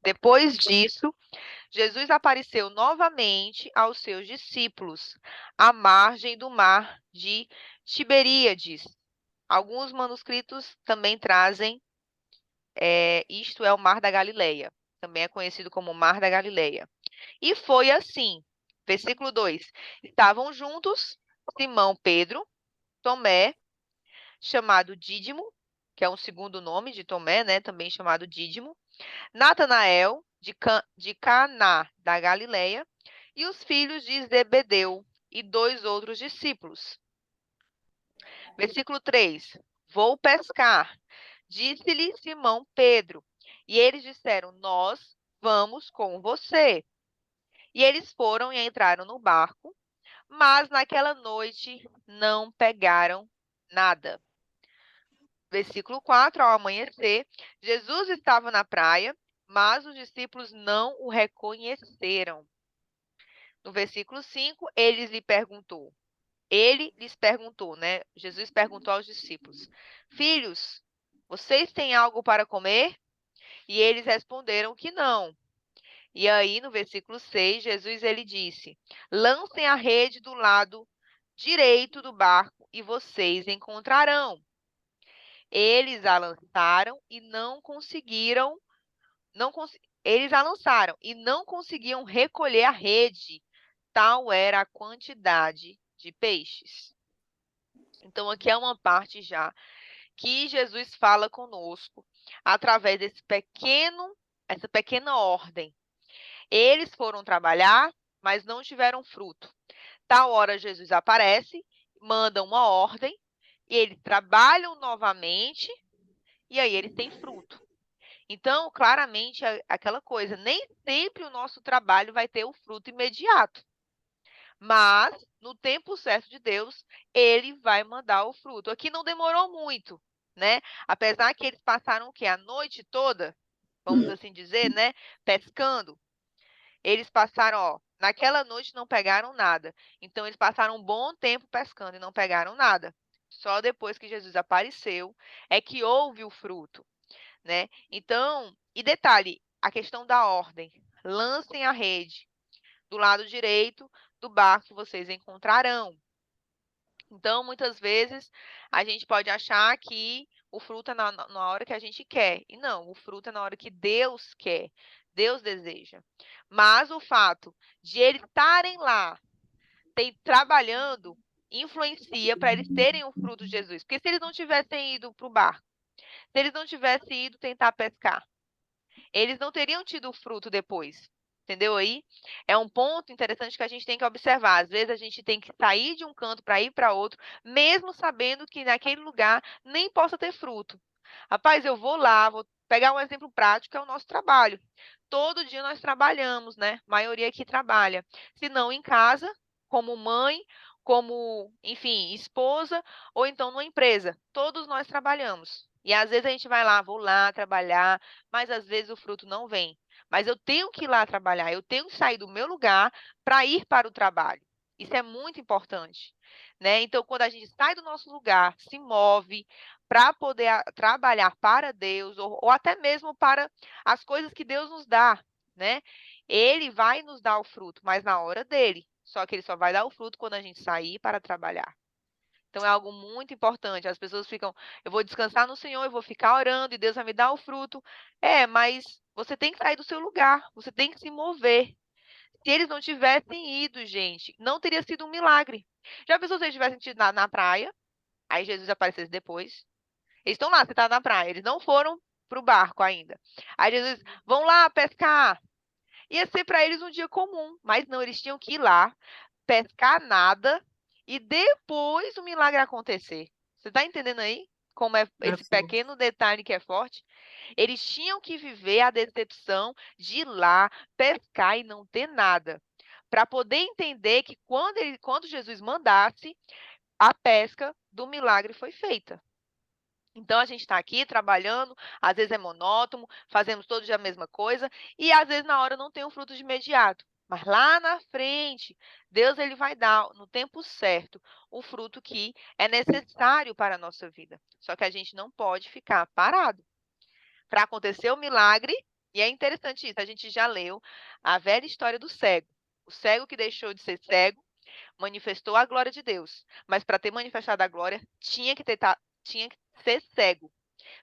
Depois disso, Jesus apareceu novamente aos seus discípulos, à margem do mar de Tiberíades. Alguns manuscritos também trazem, isto é o Mar da Galileia. Também é conhecido como Mar da Galileia. E foi assim. Versículo 2. Estavam juntos Simão Pedro, Tomé, chamado Dídimo, que é um segundo nome de Tomé, né? Também chamado Dídimo, Natanael, de Caná da Galileia, e os filhos de Zebedeu, e dois outros discípulos. Versículo 3. Vou pescar, disse-lhe Simão Pedro. E eles disseram: Nós vamos com você. E eles foram e entraram no barco, mas naquela noite não pegaram nada. Versículo 4, ao amanhecer, Jesus estava na praia, mas os discípulos não o reconheceram. No versículo 5, ele lhes perguntou, né? Jesus perguntou aos discípulos: Filhos, vocês têm algo para comer? E eles responderam que não. E aí, no versículo 6, Jesus ele disse: Lancem a rede do lado direito do barco e vocês encontrarão. Eles a lançaram e não conseguiram, eles a lançaram e não conseguiam recolher a rede, tal era a quantidade de peixes. Então, aqui é uma parte já que Jesus fala conosco através essa pequena ordem. Eles foram trabalhar, mas não tiveram fruto. Tal hora Jesus aparece, manda uma ordem, e eles trabalham novamente, e aí eles têm fruto. Então, claramente, aquela coisa, nem sempre o nosso trabalho vai ter o fruto imediato. Mas, no tempo certo de Deus, ele vai mandar o fruto. Aqui não demorou muito, né? Apesar que eles passaram o quê? A noite toda, vamos assim dizer, né? Pescando. Eles passaram, ó, naquela noite não pegaram nada. Então, eles passaram um bom tempo pescando e não pegaram nada. Só depois que Jesus apareceu é que houve o fruto, né? Então, e detalhe, a questão da ordem. Lancem a rede do lado direito do barco que vocês encontrarão. Então, muitas vezes, a gente pode achar que o fruto é na hora que a gente quer. E não, o fruto é na hora que Deus quer, Deus deseja. Mas o fato de eles estarem lá, trabalhando, influencia para eles terem o fruto de Jesus. Porque se eles não tivessem ido para o barco, se eles não tivessem ido tentar pescar, eles não teriam tido o fruto depois. Entendeu aí? É um ponto interessante que a gente tem que observar. Às vezes a gente tem que sair de um canto para ir para outro, mesmo sabendo que naquele lugar nem possa ter fruto. Rapaz, eu vou lá, vou pegar um exemplo prático, que é o nosso trabalho. Todo dia nós trabalhamos, né? A maioria aqui trabalha. Se não em casa, como mãe, como, enfim, esposa, ou então numa empresa. Todos nós trabalhamos. E às vezes a gente vai lá, vou lá trabalhar, mas às vezes o fruto não vem. Mas eu tenho que ir lá trabalhar, eu tenho que sair do meu lugar para ir para o trabalho. Isso é muito importante, né? Então, quando a gente sai do nosso lugar, se move para poder trabalhar para Deus, ou até mesmo para as coisas que Deus nos dá, né? Ele vai nos dar o fruto, mas na hora dele. Só que ele só vai dar o fruto quando a gente sair para trabalhar. Então é algo muito importante. As pessoas ficam, eu vou descansar no Senhor, eu vou ficar orando e Deus vai me dar o fruto. Mas você tem que sair do seu lugar, você tem que se mover. Se eles não tivessem ido, gente, não teria sido um milagre. Já pensou se eles tivessem ido na praia? Aí Jesus aparecesse depois. Eles estão lá, sentados na praia, eles não foram para o barco ainda. Aí Jesus, vão lá pescar. Ia ser para eles um dia comum, mas não, eles tinham que ir lá, pescar nada e depois o milagre acontecer. Você está entendendo aí como é esse Assim, pequeno detalhe que é forte? Eles tinham que viver a decepção de ir lá pescar e não ter nada, para poder entender que quando Jesus mandasse, a pesca do milagre foi feita. Então a gente está aqui trabalhando, às vezes é monótono, fazemos todos a mesma coisa e às vezes na hora não tem um fruto de imediato. Mas lá na frente, Deus ele vai dar no tempo certo o fruto que é necessário para a nossa vida. Só que a gente não pode ficar parado. Para acontecer o milagre, E é interessante isso, a gente já leu a velha história do cego. O cego que deixou de ser cego manifestou a glória de Deus, mas para ter manifestado a glória, tinha que ser cego.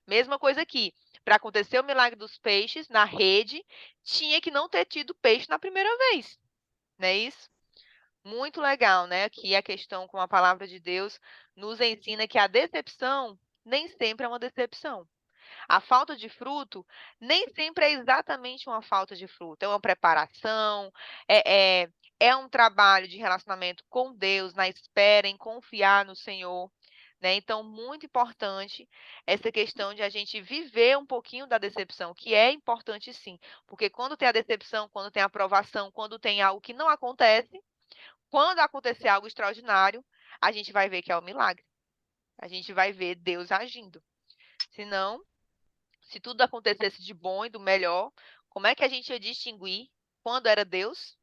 Mesma coisa aqui, para acontecer o milagre dos peixes na rede, tinha que não ter tido peixe na primeira vez, não é isso? Muito legal, né? Aqui a questão com a palavra de Deus nos ensina que a decepção nem sempre é uma decepção. A falta de fruto nem sempre é exatamente uma falta de fruto, é uma preparação, é, é, é um trabalho de relacionamento com Deus, na espera, em confiar no Senhor. Né? Então, muito importante essa questão de a gente viver um pouquinho da decepção, que é importante sim, porque quando tem a decepção, quando tem a aprovação, quando tem algo que não acontece, quando acontecer algo extraordinário, a gente vai ver que é um milagre. A gente vai ver Deus agindo. Senão, se tudo acontecesse de bom e do melhor, como é que a gente ia distinguir quando era Deus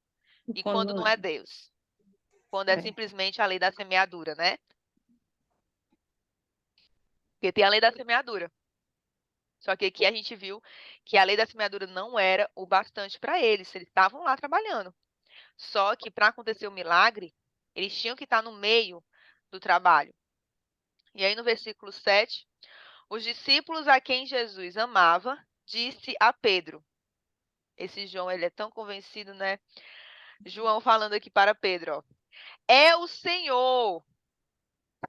e Quando quando não não é. é Deus? Quando é É. simplesmente a lei da semeadura, né? Porque tem a lei da semeadura. Só que aqui a gente viu que a lei da semeadura não era o bastante para eles. Eles estavam lá trabalhando. Só que para acontecer o milagre, eles tinham que estar no meio do trabalho. E aí no versículo 7, os discípulos a quem Jesus amava, disse a Pedro. Esse João, ele é tão convencido, né? João falando aqui para Pedro, ó. É o Senhor.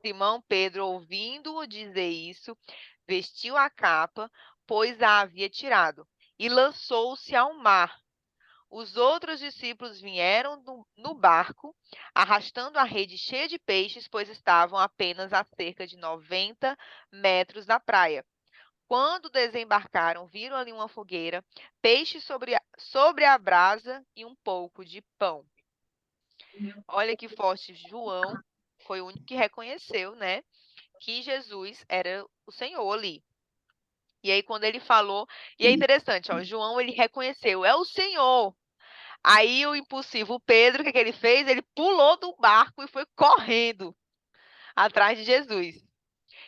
Simão Pedro, ouvindo-o dizer isso, vestiu a capa, pois a havia tirado, e lançou-se ao mar. Os outros discípulos vieram no barco, arrastando a rede cheia de peixes, pois estavam apenas a cerca de 90 metros da praia. Quando desembarcaram, viram ali uma fogueira, peixe sobre a brasa e um pouco de pão. Olha que forte, João foi o único que reconheceu, né, que Jesus era o Senhor ali. E aí quando ele falou, e é interessante, ó, João ele reconheceu, é o Senhor. Aí o impulsivo Pedro, o que que ele fez? Ele pulou do barco e foi correndo atrás de Jesus.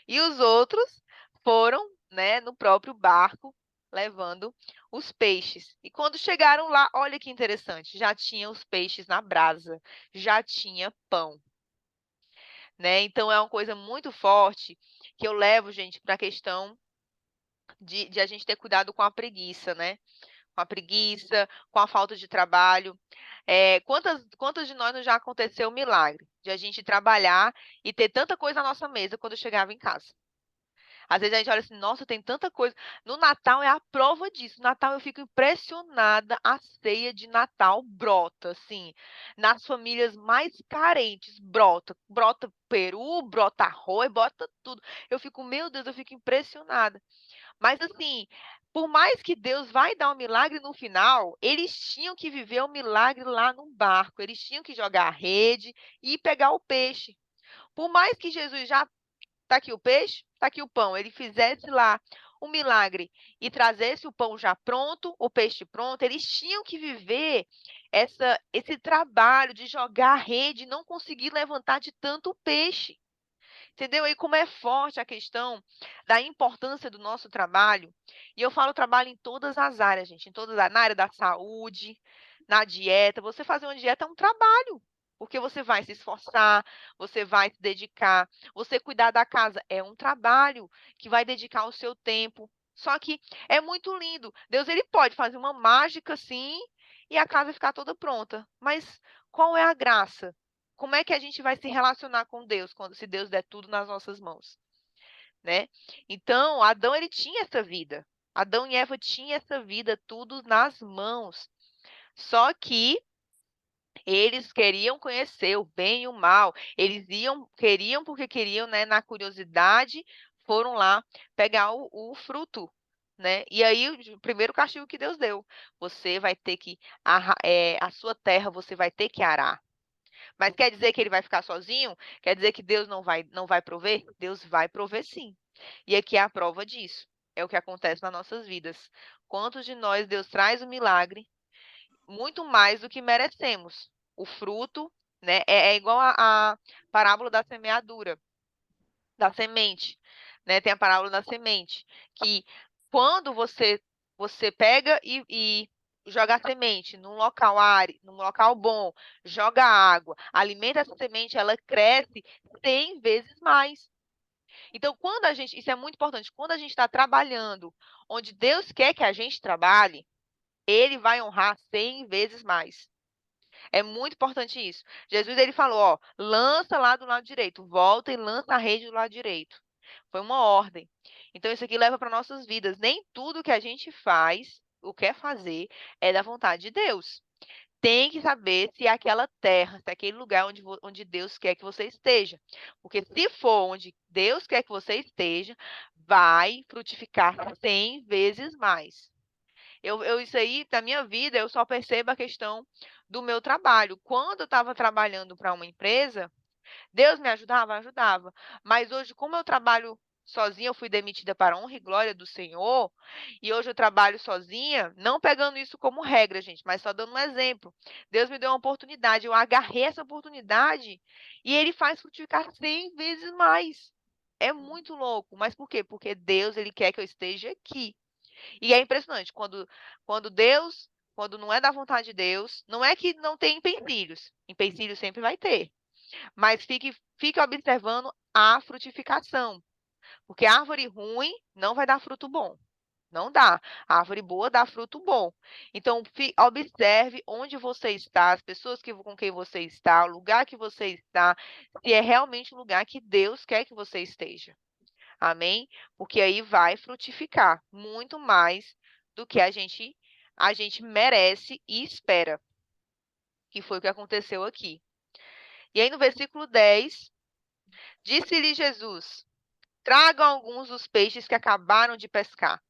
E os outros foram, né, no próprio barco, levando os peixes. E quando chegaram lá, olha que interessante, já tinha os peixes na brasa, já tinha pão. Né? Então é uma coisa muito forte que eu levo, gente, para a questão de a gente ter cuidado com a preguiça, né? Com a preguiça, com a falta de trabalho. Quantas de nós não já aconteceu um milagre de a gente trabalhar e ter tanta coisa na nossa mesa quando chegava em casa? Às vezes a gente olha assim, nossa, tem tanta coisa. No Natal é a prova disso. No Natal eu fico impressionada, a ceia de Natal brota, assim, nas famílias mais carentes, brota. Brota peru, brota arroz, brota tudo. Eu fico, meu Deus, eu fico impressionada. Mas assim, por mais que Deus vai dar um milagre no final, eles tinham que viver o milagre lá no barco. Eles tinham que jogar a rede e pegar o peixe. Por mais que Jesus já tá aqui o peixe, tá aqui o pão. Ele fizesse lá um milagre e trazesse o pão já pronto, o peixe pronto, eles tinham que viver esse trabalho de jogar a rede e não conseguir levantar de tanto peixe. Entendeu? E como é forte a questão da importância do nosso trabalho. E eu falo trabalho em todas as áreas, gente, em todas as, na área da saúde, na dieta. Você fazer uma dieta é um trabalho, porque você vai se esforçar, você vai se dedicar. Você cuidar da casa é um trabalho que vai dedicar o seu tempo. Só que é muito lindo. Deus ele pode fazer uma mágica assim e a casa ficar toda pronta. Mas qual é a graça? Como é que a gente vai se relacionar com Deus quando se Deus der tudo nas nossas mãos, né? Então, Adão ele tinha essa vida. Adão e Eva tinham essa vida tudo nas mãos. Só que eles queriam conhecer o bem e o mal. Eles queriam porque queriam, né, na curiosidade, foram lá pegar o fruto, né? E aí o primeiro castigo que Deus deu, você vai ter que a sua terra você vai ter que arar. Mas quer dizer que ele vai ficar sozinho? Quer dizer que Deus não vai prover? Deus vai prover sim. E aqui é a prova disso. É o que acontece nas nossas vidas. Quantos de nós Deus traz o milagre, muito mais do que merecemos. O fruto, né, é igual a parábola da semeadura, da semente, né? Tem a parábola da semente, que quando você pega e joga a semente num local árido, num local bom, joga água, alimenta essa semente, ela cresce 100 vezes mais. Então, quando a gente, isso é muito importante, quando a gente está trabalhando onde Deus quer que a gente trabalhe, Ele vai honrar 100 vezes mais. É muito importante isso. Jesus, ele falou, ó, lança lá do lado direito, volta e lança a rede do lado direito. Foi uma ordem. Então, isso aqui leva para nossas vidas. Nem tudo que a gente faz, ou quer fazer, é da vontade de Deus. Tem que saber se é aquela terra, se é aquele lugar onde Deus quer que você esteja. Porque se for onde Deus quer que você esteja, vai frutificar 100 vezes mais. Isso aí, na minha vida, eu só percebo a questão do meu trabalho. Quando eu estava trabalhando para uma empresa, Deus me ajudava? Ajudava. Mas hoje, como eu trabalho sozinha, eu fui demitida para a honra e glória do Senhor, e hoje eu trabalho sozinha, não pegando isso como regra, gente, mas só dando um exemplo. Deus me deu uma oportunidade, eu agarrei essa oportunidade e Ele faz frutificar 100 vezes mais. É muito louco, mas por quê? Porque Deus, Ele quer que eu esteja aqui. E é impressionante, quando não é da vontade de Deus, não é que não tem empecilhos sempre vai ter, mas fique observando a frutificação, porque árvore ruim não vai dar fruto bom. Não dá. A árvore boa dá fruto bom. Então, observe onde você está, as pessoas com quem você está, o lugar que você está, se é realmente o lugar que Deus quer que você esteja. Amém? Porque aí vai frutificar muito mais do que a gente merece e espera, que foi o que aconteceu aqui. E aí no versículo 10, disse-lhe Jesus: tragam alguns dos peixes que acabaram de pescar.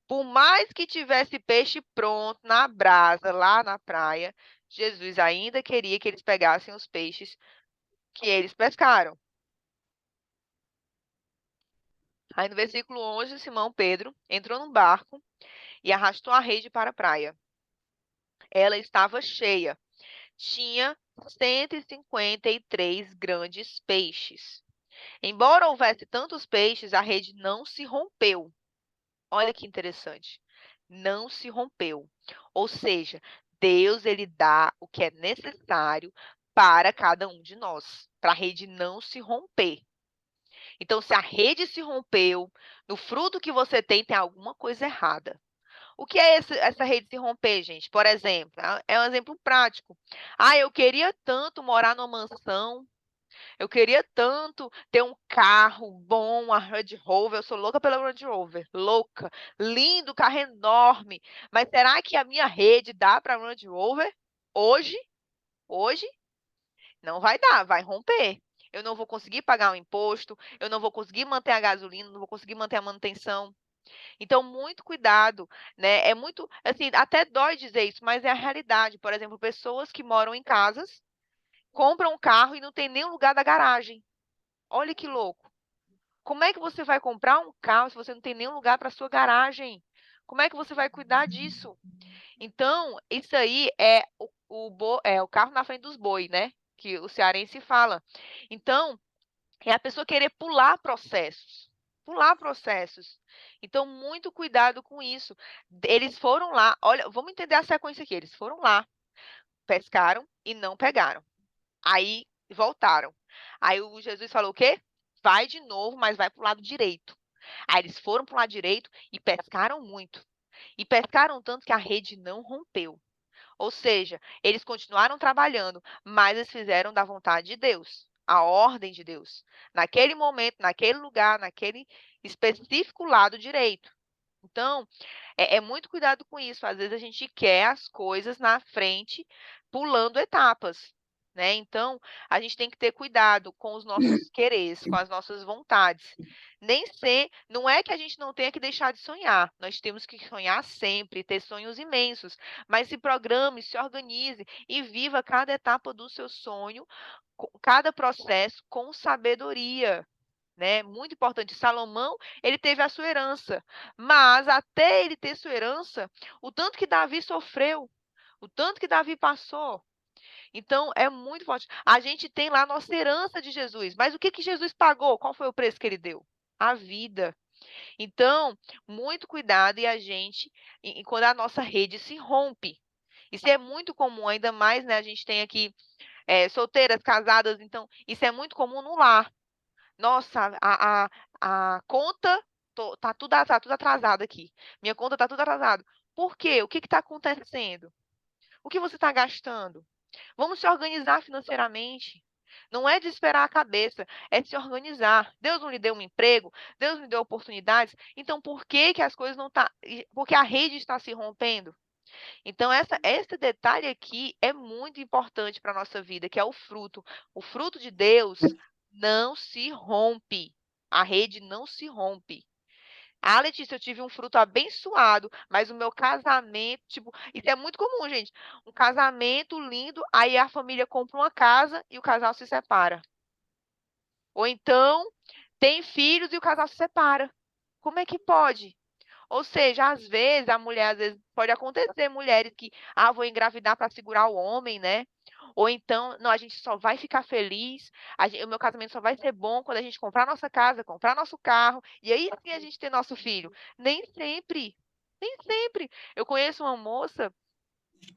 Por mais que tivesse peixe pronto na brasa, lá na praia, Jesus ainda queria que eles pegassem os peixes que eles pescaram. Aí no versículo 11, Simão Pedro entrou num barco e arrastou a rede para a praia. Ela estava cheia. Tinha 153 grandes peixes. Embora houvesse tantos peixes, a rede não se rompeu. Olha que interessante. Não se rompeu. Ou seja, Deus ele dá o que é necessário para cada um de nós, para a rede não se romper. Então, se a rede se rompeu, no fruto que você tem alguma coisa errada. O que é essa rede se romper, gente? Por exemplo, é um exemplo prático. Ah, eu queria tanto morar numa mansão, eu queria tanto ter um carro bom, uma Range Rover. Eu sou louca pela Range Rover, louca. Lindo, carro enorme. Mas será que a minha rede dá para Range Rover? Hoje? Hoje? Não vai dar, vai romper. Eu não vou conseguir pagar o imposto, eu não vou conseguir manter a gasolina, não vou conseguir manter a manutenção. Então, muito cuidado, né? É muito, assim, até dói dizer isso, mas é a realidade. Por exemplo, pessoas que moram em casas, compram um carro e não tem nem lugar da garagem. Olha que louco. Como é que você vai comprar um carro se você não tem nenhum lugar para sua garagem? Como é que você vai cuidar disso? Então, isso aí é o carro na frente dos bois, né? Que o cearense fala. Então, é a pessoa querer pular processos. Pular processos. Então, muito cuidado com isso. Eles foram lá, olha, vamos entender a sequência aqui. Eles foram lá, pescaram e não pegaram. Aí voltaram. Aí o Jesus falou o quê? Vai de novo, mas vai para o lado direito. Aí eles foram para o lado direito e pescaram muito. E pescaram tanto que a rede não rompeu. Ou seja, eles continuaram trabalhando, mas eles fizeram da vontade de Deus, a ordem de Deus. Naquele momento, naquele lugar, naquele específico lado direito. Então, é muito cuidado com isso. Às vezes a gente quer as coisas na frente, pulando etapas, né? Então, a gente tem que ter cuidado com os nossos quereres, com as nossas vontades. Não é que a gente não tenha que deixar de sonhar. Nós temos que sonhar sempre, ter sonhos imensos, mas se programe, se organize e viva cada etapa do seu sonho, cada processo com sabedoria, né? Muito importante. Salomão, ele teve a sua herança, mas até ele ter sua herança, o tanto que Davi sofreu, o tanto que Davi passou. Então, é muito forte. A gente tem lá a nossa herança de Jesus, mas o que que Jesus pagou? Qual foi o preço que ele deu? A vida. Então, muito cuidado e quando a nossa rede se rompe. Isso é muito comum, ainda mais, né? A gente tem aqui solteiras, casadas, então isso é muito comum no lar. Nossa, a conta tá tudo atrasado aqui. Minha conta tá tudo atrasado. Por quê? O que está acontecendo? O que você está gastando? Vamos se organizar financeiramente. Não é desesperar a cabeça, é se organizar. Deus não lhe deu um emprego, Deus não lhe deu oportunidades. Então, por que que as coisas não tá? Porque a rede está se rompendo. Então, esse detalhe aqui é muito importante para a nossa vida, que é o fruto. O fruto de Deus não se rompe. A rede não se rompe. Ah, Letícia, eu tive um fruto abençoado, mas o meu casamento, tipo, isso é muito comum, gente. Um casamento lindo, aí a família compra uma casa e o casal se separa. Ou então, tem filhos e o casal se separa. Como é que pode? Ou seja, às vezes, às vezes, pode acontecer mulheres que, vou engravidar para segurar o homem, né? Ou então, não, a gente só vai ficar feliz, o meu casamento só vai ser bom quando a gente comprar nossa casa, comprar nosso carro, e aí sim a gente ter nosso filho. Nem sempre, nem sempre. Eu conheço uma moça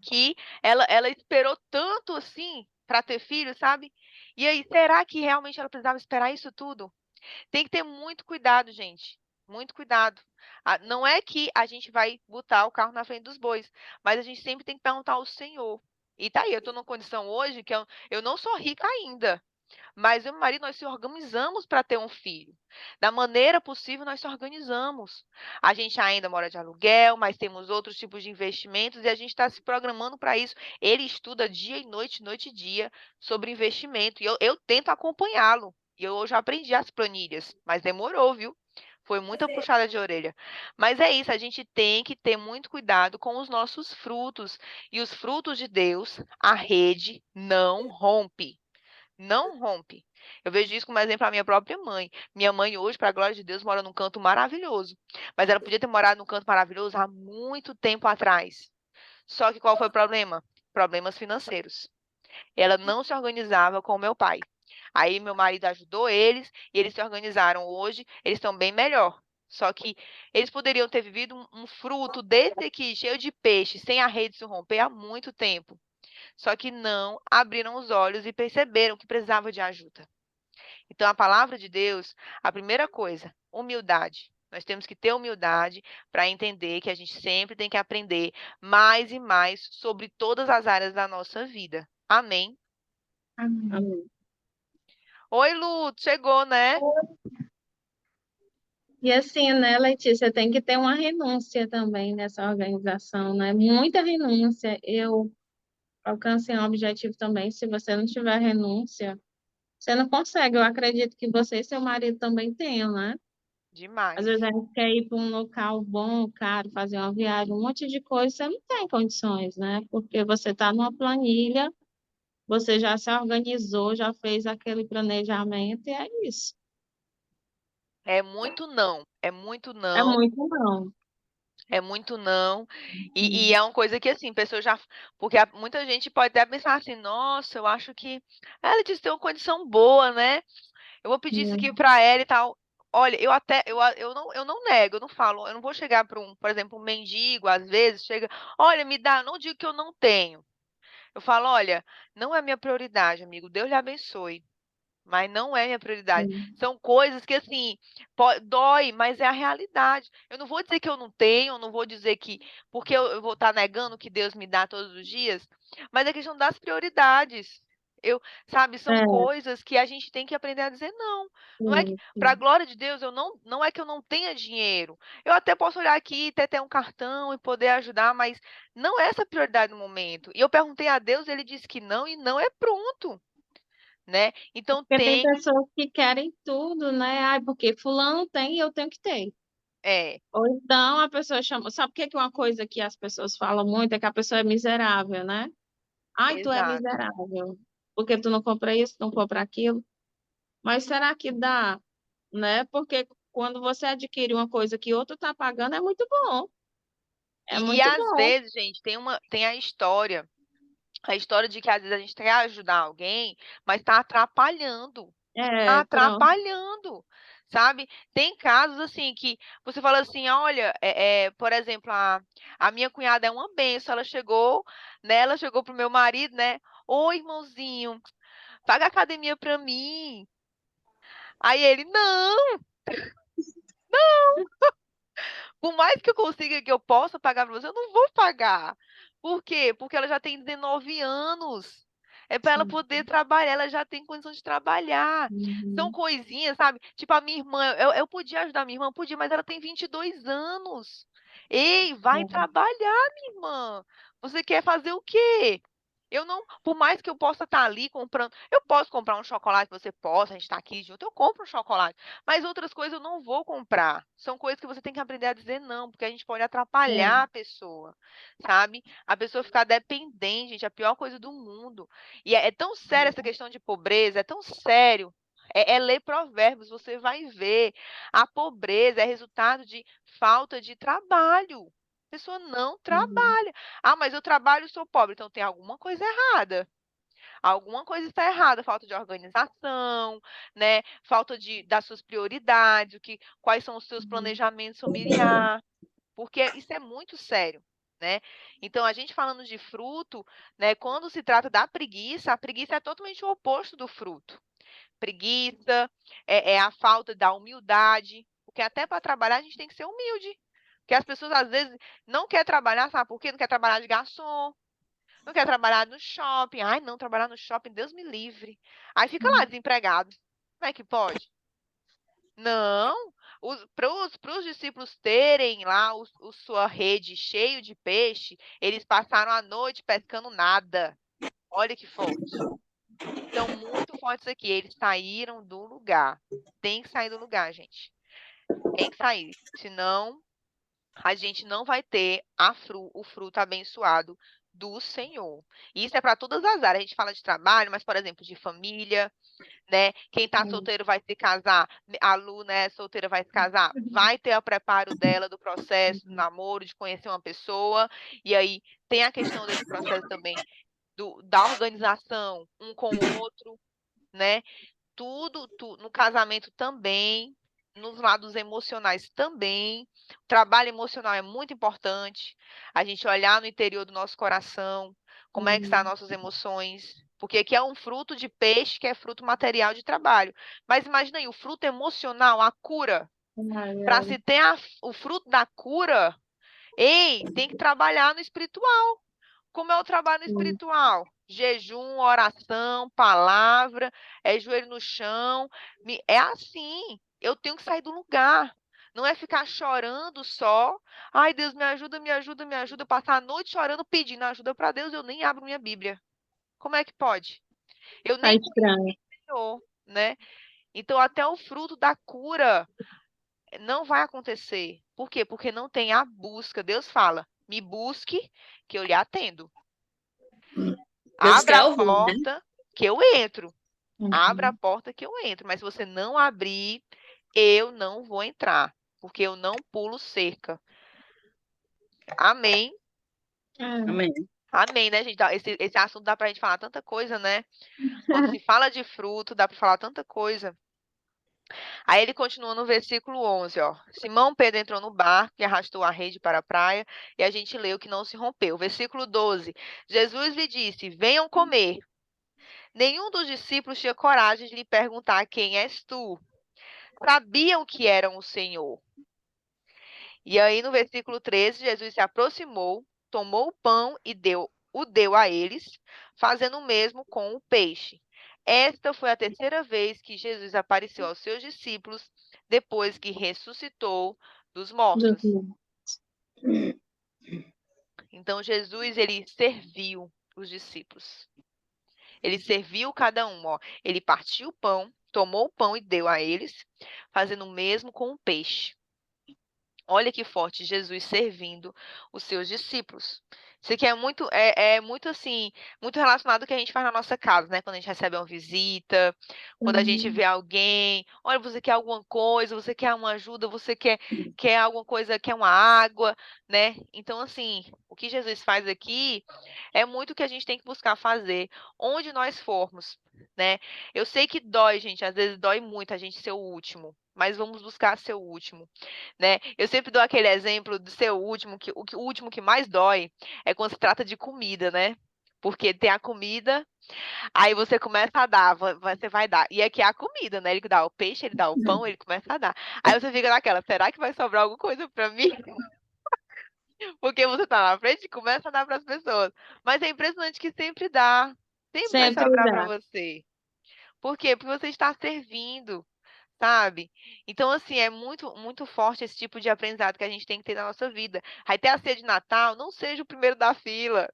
que ela esperou tanto assim para ter filho, sabe? E aí, será que realmente ela precisava esperar isso tudo? Tem que ter muito cuidado, gente. Muito cuidado. Não é que a gente vai botar o carro na frente dos bois, mas a gente sempre tem que perguntar ao Senhor. E tá aí, eu estou numa condição hoje que eu não sou rica ainda, mas eu e meu marido, nós se organizamos para ter um filho. Da maneira possível, nós se organizamos. A gente ainda mora de aluguel, mas temos outros tipos de investimentos e a gente está se programando para isso. Ele estuda dia e noite e dia sobre investimento. E eu tento acompanhá-lo. E eu já aprendi as planilhas, mas demorou, viu? Foi muita puxada de orelha. Mas é isso, a gente tem que ter muito cuidado com os nossos frutos. E os frutos de Deus, a rede não rompe. Não rompe. Eu vejo isso como exemplo a minha própria mãe. Minha mãe hoje, para a glória de Deus, mora num canto maravilhoso. Mas ela podia ter morado num canto maravilhoso há muito tempo atrás. Só que qual foi o problema? Problemas financeiros. Ela não se organizava com o meu pai. Aí meu marido ajudou eles e eles se organizaram hoje, eles estão bem melhor. Só que eles poderiam ter vivido um fruto desse aqui, cheio de peixe, sem a rede se romper há muito tempo. Só que não abriram os olhos e perceberam que precisava de ajuda. Então, a palavra de Deus, a primeira coisa, humildade. Nós temos que ter humildade para entender que a gente sempre tem que aprender mais e mais sobre todas as áreas da nossa vida. Amém? Amém. Oi, Lu, chegou, né? E assim, né, Letícia, tem que ter uma renúncia também nessa organização, né? Muita renúncia. Eu alcancei um objetivo também. Se você não tiver renúncia, você não consegue. Eu acredito que você e seu marido também tenham, né? Às Demais. vezes a gente quer ir para um local bom, caro, fazer uma viagem, um monte de coisa, você não tem condições, né? Porque você está numa planilha, você já se organizou, já fez aquele planejamento, e é isso. É muito não. É muito É não. muito não. É muito não. E é uma coisa que, assim, pessoas já. Porque muita gente pode até pensar assim: nossa, eu acho que ela disse ter uma condição boa, né? Eu vou pedir isso aqui pra ela e tal. Olha, eu não nego, eu não falo, eu não vou chegar para por exemplo, um mendigo, às vezes, chega, olha, me dá, não digo que eu não tenho. Eu falo, olha, não é minha prioridade, amigo, Deus lhe abençoe, mas não é minha prioridade. Sim. São coisas que, assim, dói, mas é a realidade. Eu não vou dizer que eu não tenho, eu não vou dizer que, porque eu vou estar negando que Deus me dá todos os dias, mas é questão das prioridades. Eu, sabe, são É, coisas que a gente tem que aprender a dizer não. Não é que, sim, para a sim. glória de Deus, não é que eu não tenha dinheiro. Eu até posso olhar aqui, ter um cartão e poder ajudar, mas não é essa a prioridade no momento. E eu perguntei a Deus, ele disse que não, e não é pronto, né? Então Porque tem tem. pessoas que querem tudo, né? Ai, porque fulano tem e eu tenho que ter. É, Ou então a pessoa chama. Sabe por que que uma coisa que as pessoas falam muito é que a pessoa é miserável, né? Ai, tu é exato. miserável. Porque tu não compra isso, não compra aquilo. Mas será que dá, né? Porque quando você adquire uma coisa que outro está pagando, é muito bom. É E muito às bom. vezes, gente, tem a história de que às vezes a gente quer ajudar alguém, mas está atrapalhando. Está É, pronto. atrapalhando. sabe? Tem casos assim que você fala assim, olha, por exemplo, a minha cunhada é uma benção, ela chegou, né? Ela chegou pro meu marido, né? Ô, irmãozinho, paga a academia pra mim. Aí ele, não, por mais que eu consiga, que eu possa pagar pra você, eu não vou pagar. Por quê? Porque ela já tem 19 anos. É para ela Sim. poder trabalhar, ela já tem condição de trabalhar. São Uhum. coisinhas, sabe? Tipo, a minha irmã, eu podia ajudar a minha irmã, podia, mas ela tem 22 anos. Ei, vai É. trabalhar, minha irmã. Você quer fazer o quê? Eu não, por mais que eu possa estar ali comprando, eu posso comprar um chocolate, você possa, a gente está aqui junto, eu compro um chocolate. Mas outras coisas eu não vou comprar. São coisas que você tem que aprender a dizer não, porque a gente pode atrapalhar a pessoa, sabe? A pessoa ficar dependente, gente, é a pior coisa do mundo. E é tão sério essa questão de pobreza, é tão sério. É ler provérbios, você vai ver. A pobreza é resultado de falta de trabalho. A pessoa não Uhum. trabalha. Ah, mas eu trabalho e sou pobre, então tem alguma coisa errada. Alguma coisa está errada, falta de organização, né? Falta das suas prioridades, quais são os seus Uhum. planejamentos familiares, porque isso é muito sério, né? Então, a gente falando de fruto, né? Quando se trata da preguiça, a preguiça é totalmente o oposto do fruto. Preguiça é a falta da humildade, porque até para trabalhar a gente tem que ser humilde. Porque as pessoas às vezes não querem trabalhar, sabe por quê? Não quer trabalhar de garçom, não quer trabalhar no shopping. Ai, não, trabalhar no shopping, Deus me livre. Aí fica lá desempregado. Como é que pode? Não. Para os discípulos terem lá sua rede cheio de peixe, eles passaram a noite pescando nada. Olha que forte. Então, muito forte isso aqui. Eles saíram do lugar. Tem que sair do lugar, gente. Tem que sair. Senão, a gente não vai ter o fruto abençoado do Senhor. Isso é para todas as áreas. A gente fala de trabalho, mas, por exemplo, de família, né? Quem está solteiro vai se casar, a Lu, né, solteira vai se casar, vai ter o preparo dela do processo do namoro, de conhecer uma pessoa. E aí tem a questão desse processo também da organização um com o outro, né? No casamento também, nos lados emocionais também. O trabalho emocional é muito importante. A gente olhar no interior do nosso coração, como é que estão as Uhum. nossas emoções. Porque aqui é um fruto de peixe, que é fruto material de trabalho. Mas imagina aí, o fruto emocional, a cura. Ai, Para se ter o fruto da cura, ei, tem que trabalhar no espiritual. Como é o trabalho no sim. espiritual? Jejum, oração, palavra, é joelho no chão. É assim. Eu tenho que sair do lugar. Não é ficar chorando só. Ai, Deus, me ajuda, me ajuda, me ajuda. Eu passar a noite chorando, pedindo ajuda para Deus, eu nem abro minha Bíblia. Como é que pode? Eu Tá nem conheço estranho. o Senhor, né? Então, até o fruto da cura não vai acontecer. Por quê? Porque não tem a busca. Deus fala: me busque, que eu lhe atendo. Deus Abra quer a ouvir, né? porta que eu entro. Abra a Uhum. porta que eu entro. Mas se você não abrir, eu não vou entrar. Porque eu não pulo cerca. Amém. É. Amém. Amém, né, gente? Esse assunto dá pra gente falar tanta coisa, né? Quando se fala de fruto, dá pra falar tanta coisa. Aí ele continua no versículo 11, ó. Simão Pedro entrou no barco e arrastou a rede para a praia, e a gente leu que não se rompeu. Versículo 12. Jesus lhe disse: venham comer. Nenhum dos discípulos tinha coragem de lhe perguntar: quem és tu? Sabiam que eram o Senhor. E aí, no versículo 13, Jesus se aproximou, tomou o pão e o deu a eles, fazendo o mesmo com o peixe. Esta foi a terceira vez que Jesus apareceu aos seus discípulos depois que ressuscitou dos mortos. Uhum. Então, Jesus, ele serviu os discípulos. Ele serviu cada um, ó. Ele partiu o pão, tomou o pão e deu a eles, fazendo o mesmo com o peixe. Olha que forte, Jesus servindo os seus discípulos. Isso aqui é muito assim, muito relacionado ao que a gente faz na nossa casa, né? Quando a gente recebe uma visita, quando a gente Uhum. vê alguém, olha, você quer alguma coisa, você quer uma ajuda, você quer alguma coisa, quer uma água, né? Então, assim, o que Jesus faz aqui é muito o que a gente tem que buscar fazer, onde nós formos, né? Eu sei que dói, gente, às vezes dói muito a gente ser o último. mas vamos buscar ser o último, né? Eu sempre dou aquele exemplo de ser o último, o último que mais dói é quando se trata de comida, né? Porque tem a comida, aí você começa a dar, você vai dar. E aqui é a comida, né? Ele dá o peixe, ele dá o pão, ele começa a dar. Aí você fica naquela, será que vai sobrar alguma coisa pra mim? Porque você tá na frente e começa a dar pras pessoas. Mas é impressionante que sempre dá. Sempre vai Sempre sobrar pra dá. você. Por quê? Porque você está servindo, sabe? Então, assim, é muito, muito forte esse tipo de aprendizado que a gente tem que ter na nossa vida. Aí ter a ceia de Natal, não seja o primeiro da fila,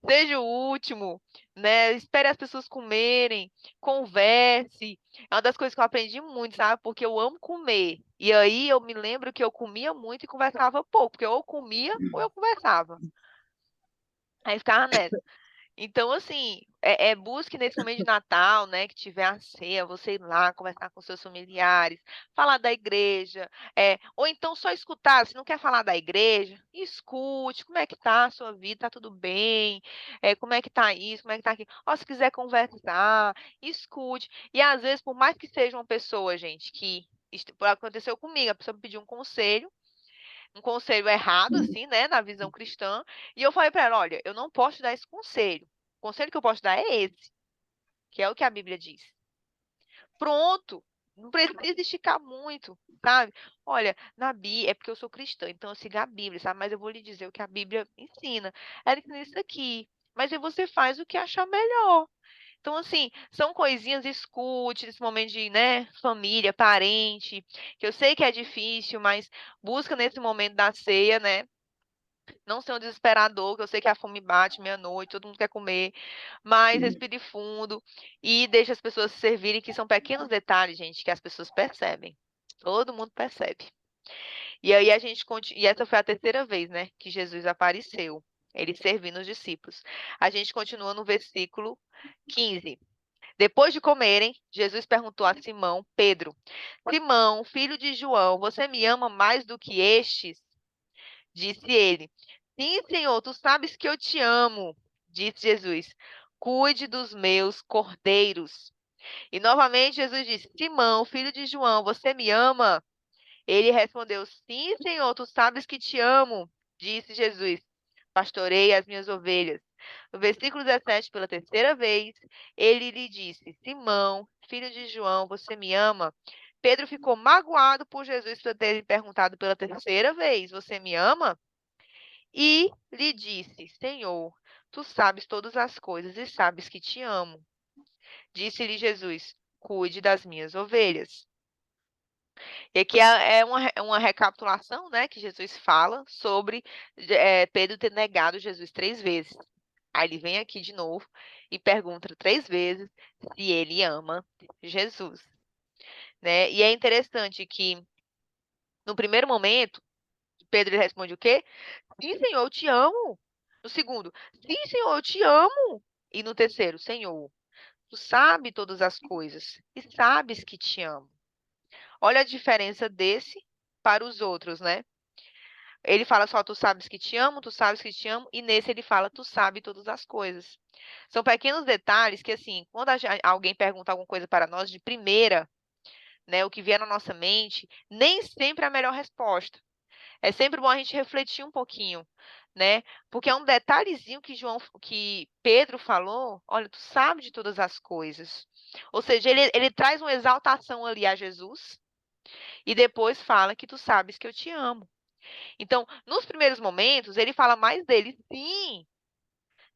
seja o último, né? Espere as pessoas comerem, converse. É uma das coisas que eu aprendi muito, sabe? Porque eu amo comer. E aí eu me lembro que eu comia muito e conversava pouco, porque ou eu comia ou eu conversava. Aí ficava nessa. Então, assim, busque nesse momento de Natal, né, que tiver a ceia, você ir lá conversar com seus familiares, falar da igreja, ou então só escutar, se não quer falar da igreja, escute, como é que tá a sua vida, tá tudo bem, como é que tá isso, como é que tá aquilo. Ó, se quiser conversar, escute. E às vezes, por mais que seja uma pessoa, gente, que aconteceu comigo, a pessoa me pediu um conselho errado, assim, né, na visão cristã. E eu falei para ela, olha, eu não posso te dar esse conselho. O conselho que eu posso dar é esse, que é o que a Bíblia diz. Pronto. Não precisa esticar muito, sabe? Olha, na Bíblia, é porque eu sou cristã, então eu sigo a Bíblia, sabe? Mas eu vou lhe dizer o que a Bíblia ensina. Ela ensina isso aqui. Mas aí você faz o que achar melhor. Então, assim, são coisinhas, escute nesse momento de, né, família, parente, que eu sei que é difícil, mas busca nesse momento da ceia, né, não ser um desesperador, que eu sei que a fome bate meia-noite, todo mundo quer comer, mas respire fundo e deixe as pessoas se servirem, que são pequenos detalhes, gente, que as pessoas percebem. Todo mundo percebe. E aí a gente e essa foi a terceira vez, né, que Jesus apareceu, ele servindo os discípulos. A gente continua no versículo 15. Depois de comerem, Jesus perguntou a Simão, Pedro: Simão, filho de João, você me ama mais do que estes? Disse ele: Sim, Senhor, tu sabes que eu te amo. Disse Jesus: Cuide dos meus cordeiros. E novamente Jesus disse: Simão, filho de João, você me ama? Ele respondeu: Sim, Senhor, tu sabes que te amo. Disse Jesus: Pastorei as minhas ovelhas. No versículo 17, pela terceira vez, ele lhe disse: Simão, filho de João, você me ama? Pedro ficou magoado por Jesus ter lhe perguntado pela terceira vez: Você me ama? E lhe disse: Senhor, tu sabes todas as coisas e sabes que te amo. Disse-lhe Jesus: Cuide das minhas ovelhas. E aqui é uma recapitulação, né, que Jesus fala sobre Pedro ter negado Jesus 3 vezes. Aí ele vem aqui de novo e pergunta 3 vezes se ele ama Jesus, né? E é interessante que no primeiro momento Pedro ele responde o quê? Sim, Senhor, eu te amo. No segundo, sim, Senhor, eu te amo. E no terceiro, Senhor, tu sabes todas as coisas e sabes que te amo. Olha a diferença desse para os outros, né? Ele fala só, tu sabes que te amo, tu sabes que te amo, e nesse ele fala, tu sabe todas as coisas. São pequenos detalhes que, assim, quando alguém pergunta alguma coisa para nós de primeira, né, o que vier na nossa mente, nem sempre é a melhor resposta. É sempre bom a gente refletir um pouquinho, né? Porque é um detalhezinho que Pedro falou, olha, tu sabe de todas as coisas. Ou seja, ele traz uma exaltação ali a Jesus e depois fala que tu sabes que eu te amo. Então, nos primeiros momentos, ele fala mais dele. Sim,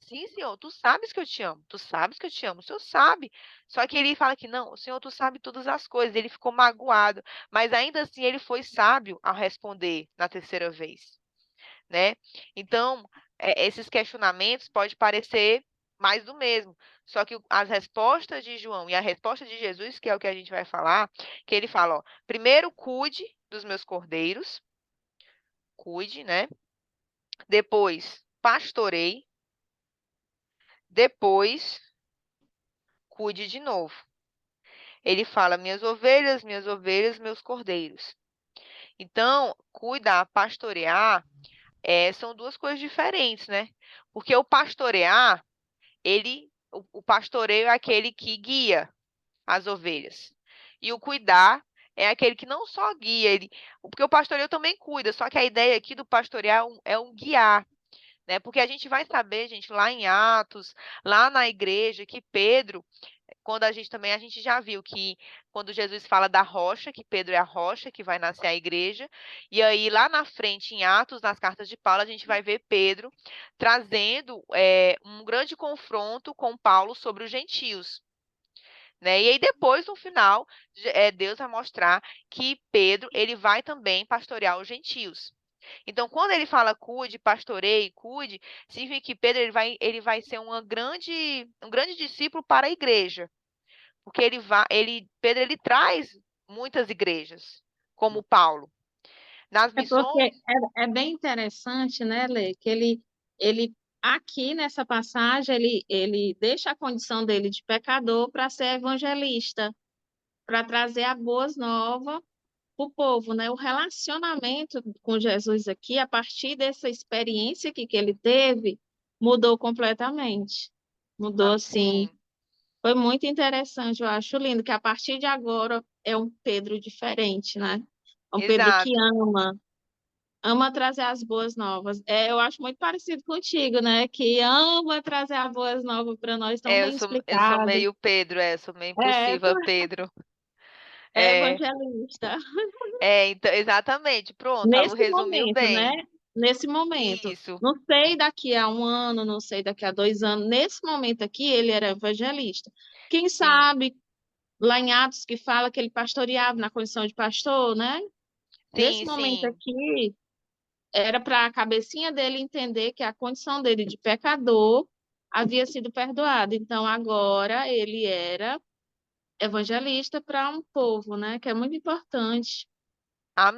sim, Senhor, tu sabes que eu te amo. Tu sabes que eu te amo. O Senhor sabe. Só que ele fala que não, Senhor, tu sabe todas as coisas. Ele ficou magoado. Mas ainda assim, ele foi sábio ao responder na terceira vez, né? Então, esses questionamentos podem parecer mais do mesmo. Só que as respostas de João e a resposta de Jesus, que é o que a gente vai falar, que ele fala, ó, primeiro cuide dos meus cordeiros, cuide, né? Depois pastorei, depois cuide de novo. Ele fala minhas ovelhas, meus cordeiros. Então, cuidar, pastorear, são duas coisas diferentes, né? Porque o pastorear, o pastoreio é aquele que guia as ovelhas. E o cuidar é aquele que não só guia, porque o pastoreio também cuida, só que a ideia aqui do pastorear é um guiar, né? Porque a gente vai saber, gente, lá em Atos, lá na igreja, que Pedro, quando a gente já viu que quando Jesus fala da rocha, que Pedro é a rocha que vai nascer a igreja, e aí lá na frente, em Atos, nas cartas de Paulo, a gente vai ver Pedro trazendo um grande confronto com Paulo sobre os gentios. Né? E aí depois, no final, Deus vai mostrar que Pedro ele vai também pastorear os gentios. Então, quando ele fala cuide, pastoreie, cuide, significa que Pedro ele vai ser um grande discípulo para a igreja, porque Pedro ele traz muitas igrejas, como Paulo. Nas É porque missões, é bem interessante, né, Lê, que ele aqui nessa passagem, ele deixa a condição dele de pecador para ser evangelista, para trazer a boas novas para o povo, né? O relacionamento com Jesus aqui, a partir dessa experiência que ele teve, mudou completamente. Mudou assim. assim, Foi muito interessante, eu acho lindo que a partir de agora é um Pedro diferente, né? É um Pedro que exato. ama trazer as boas novas. É, eu acho muito parecido contigo, né? Que ama trazer as boas novas para nós, tão É, eu bem sou, eu sou explicado. meio Pedro, sou meio É, tu impulsiva, Pedro. é É, evangelista. então, exatamente, pronto, a Lu Nesse resumiu momento, né? bem. Nesse momento. Isso, Não sei daqui a um ano, não sei daqui a 2 anos. Nesse momento aqui, ele era evangelista. Quem sim, sabe, lá em Atos, que fala que ele pastoreava na condição de pastor, né? Nesse sim, momento sim. aqui, era para a cabecinha dele entender que a condição dele de pecador havia sido perdoada. Então, agora ele era evangelista para um povo, né? Que é muito importante.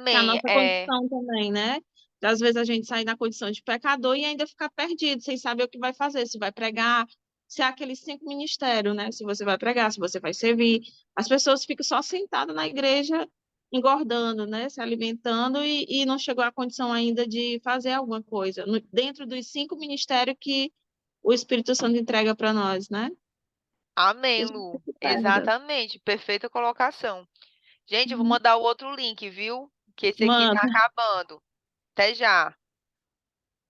Que é a Amém. nossa condição também, né? Às vezes a gente sai na condição de pecador e ainda fica perdido, sem saber o que vai fazer, se vai pregar, se é aqueles 5 ministérios, né? Se você vai pregar, se você vai servir. As pessoas ficam só sentadas na igreja, engordando, né? Se alimentando e não chegou à condição ainda de fazer alguma coisa dentro dos 5 ministérios que o Espírito Santo entrega para nós, né? Amém, Isso Lu. se perde. Exatamente, perfeita colocação. Gente, eu vou Uhum. mandar o outro link, viu? Que esse aqui tá Manda. acabando. Até já.